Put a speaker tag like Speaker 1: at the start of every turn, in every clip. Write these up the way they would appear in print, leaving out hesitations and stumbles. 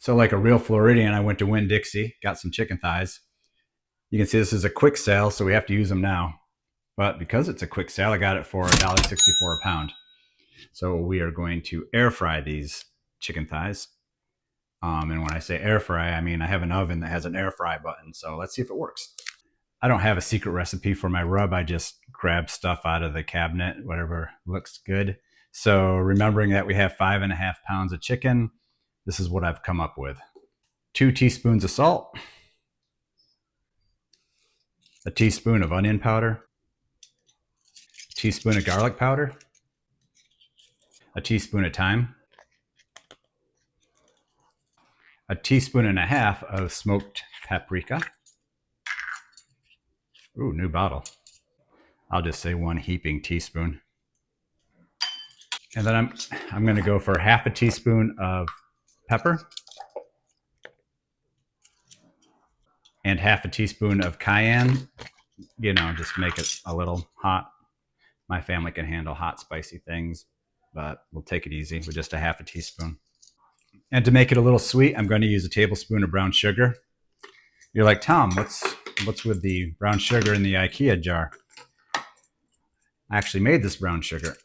Speaker 1: So like a real Floridian, I went to Winn-Dixie, got some chicken thighs. You can see this is a quick sale, so we have to use them now. But because it's a quick sale, I got it for $1.64 a pound. So we are going to air fry these chicken thighs. And when I say air fry, I mean I have an oven that has an air fry button. So let's see if it works. I don't have a secret recipe for my rub. I just grab stuff out of the cabinet, whatever looks good. So remembering that we have 5.5 pounds of chicken, this is what I've come up with. 2 teaspoons of salt, a teaspoon of onion powder, a teaspoon of garlic powder, a teaspoon of thyme, a teaspoon and a half of smoked paprika. Ooh, new bottle. I'll just say 1 heaping teaspoon. And then I'm going to go for half a teaspoon of pepper and half a teaspoon of cayenne, just to make it a little hot. My family can handle hot, spicy things, but we'll take it easy with just a half a teaspoon. And to make it a little sweet, I'm going to use a tablespoon of brown sugar. You're like, Tom, what's with the brown sugar in the IKEA jar? I actually made this brown sugar.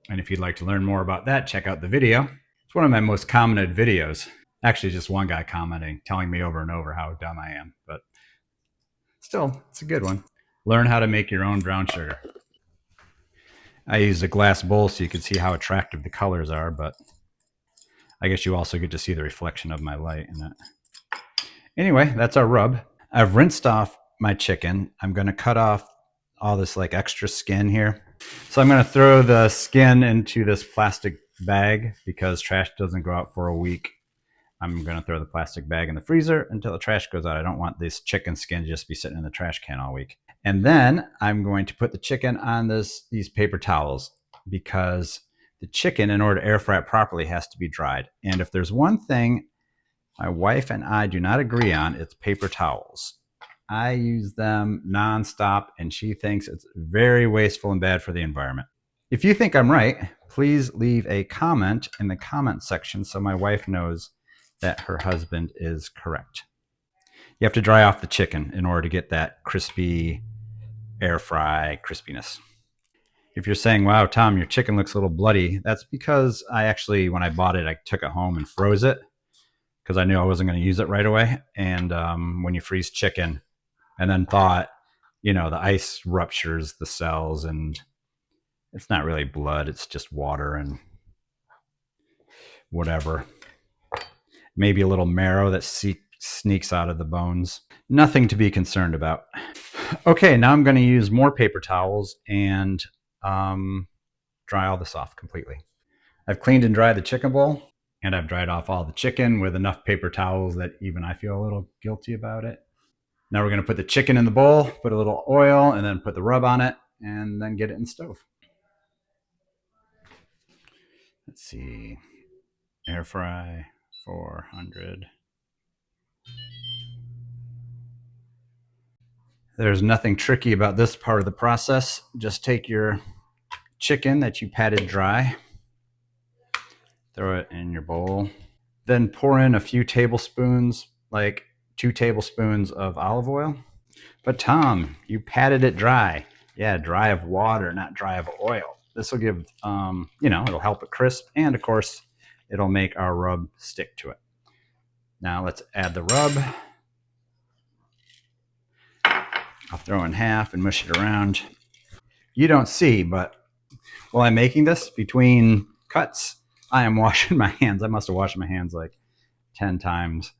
Speaker 1: And if you'd like to learn more about that, check out the video. It's one of my most commented videos. Actually, just one guy commenting, telling me over and over how dumb I am. But still, it's a good one. Learn how to make your own brown sugar. I used a glass bowl so you can see how attractive the colors are, but I guess you also get to see the reflection of my light in it. Anyway, that's our rub. I've rinsed off my chicken. I'm going to cut off all this like extra skin here. So I'm going to throw the skin into this plastic bag because trash doesn't go out for a week. I'm going to throw the plastic bag in the freezer until the trash goes out. I don't want this chicken skin to just be sitting in the trash can all week. And then I'm going to put the chicken on these paper towels because the chicken, in order to air fry it properly, has to be dried. And if there's one thing my wife and I do not agree on, it's paper towels. I use them nonstop, and she thinks it's very wasteful and bad for the environment. If you think I'm right, please leave a comment in the comment section so my wife knows that her husband is correct. You have to dry off the chicken in order to get that crispy air fry crispiness. If you're saying, wow, Tom, your chicken looks a little bloody, that's because I actually, when I bought it, I took it home and froze it because I knew I wasn't going to use it right away. And when you freeze chicken and then thought, the ice ruptures the cells and it's not really blood. It's just water and whatever. Maybe a little marrow that sneaks out of the bones. Nothing to be concerned about. Okay, now I'm going to use more paper towels and dry all this off completely. I've cleaned and dried the chicken bowl, and I've dried off all the chicken with enough paper towels that even I feel a little guilty about it. Now we're going to put the chicken in the bowl, put a little oil, and then put the rub on it, and then get it in the stove. Let's see. Air fry 400. There's nothing tricky about this part of the process. Just take your chicken that you patted dry, throw it in your bowl, then pour in a few tablespoons, like 2 tablespoons of olive oil. But Tom, you patted it dry. Yeah, dry of water, not dry of oil. This will give, it'll help it crisp, and of course, it'll make our rub stick to it. Now let's add the rub. I'll throw in half and mush it around. You don't see, but while I'm making this, between cuts, I am washing my hands. I must have washed my hands like 10 times.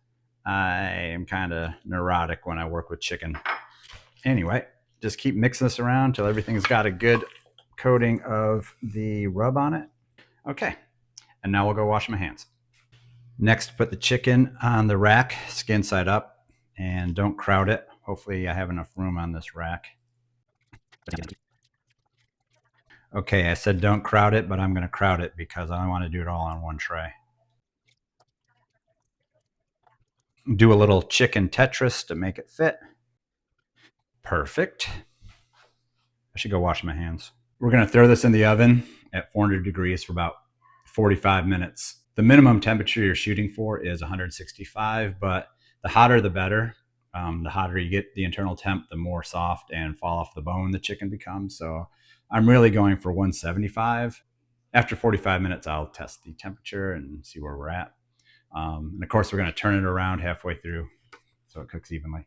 Speaker 1: I am kind of neurotic when I work with chicken. Anyway, just keep mixing this around until everything's got a good coating of the rub on it. Okay, and now we'll go wash my hands. Next, put the chicken on the rack, skin side up, and don't crowd it. Hopefully I have enough room on this rack. Okay, I said don't crowd it, but I'm going to crowd it because I want to do it all on one tray. Do a little chicken Tetris to make it fit. Perfect. I should go wash my hands. We're going to throw this in the oven at 400 degrees for about 45 minutes. The minimum temperature you're shooting for is 165, but the hotter the better. The hotter you get the internal temp, the more soft and fall off the bone the chicken becomes. So I'm really going for 175. After 45 minutes, I'll test the temperature and see where we're at. And of course, we're going to turn it around halfway through so it cooks evenly.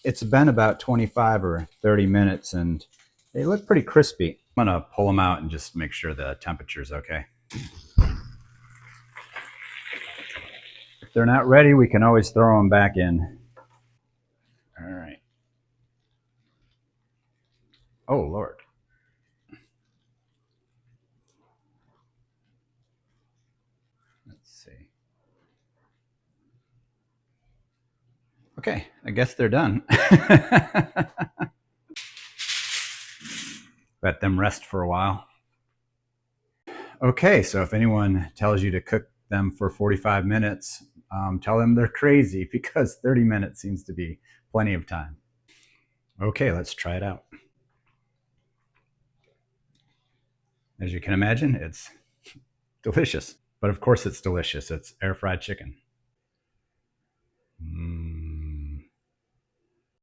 Speaker 1: It's been about 25 or 30 minutes and they look pretty crispy. I'm going to pull them out and just make sure the temperature is okay. If they're not ready, we can always throw them back in. All right. Oh, Lord. Let's see. Okay, I guess they're done. Let them rest for a while. Okay, so if anyone tells you to cook them for 45 minutes, tell them they're crazy because 30 minutes seems to be plenty of time. Okay, let's try it out. As you can imagine, it's delicious. But of course it's delicious. It's air fried chicken.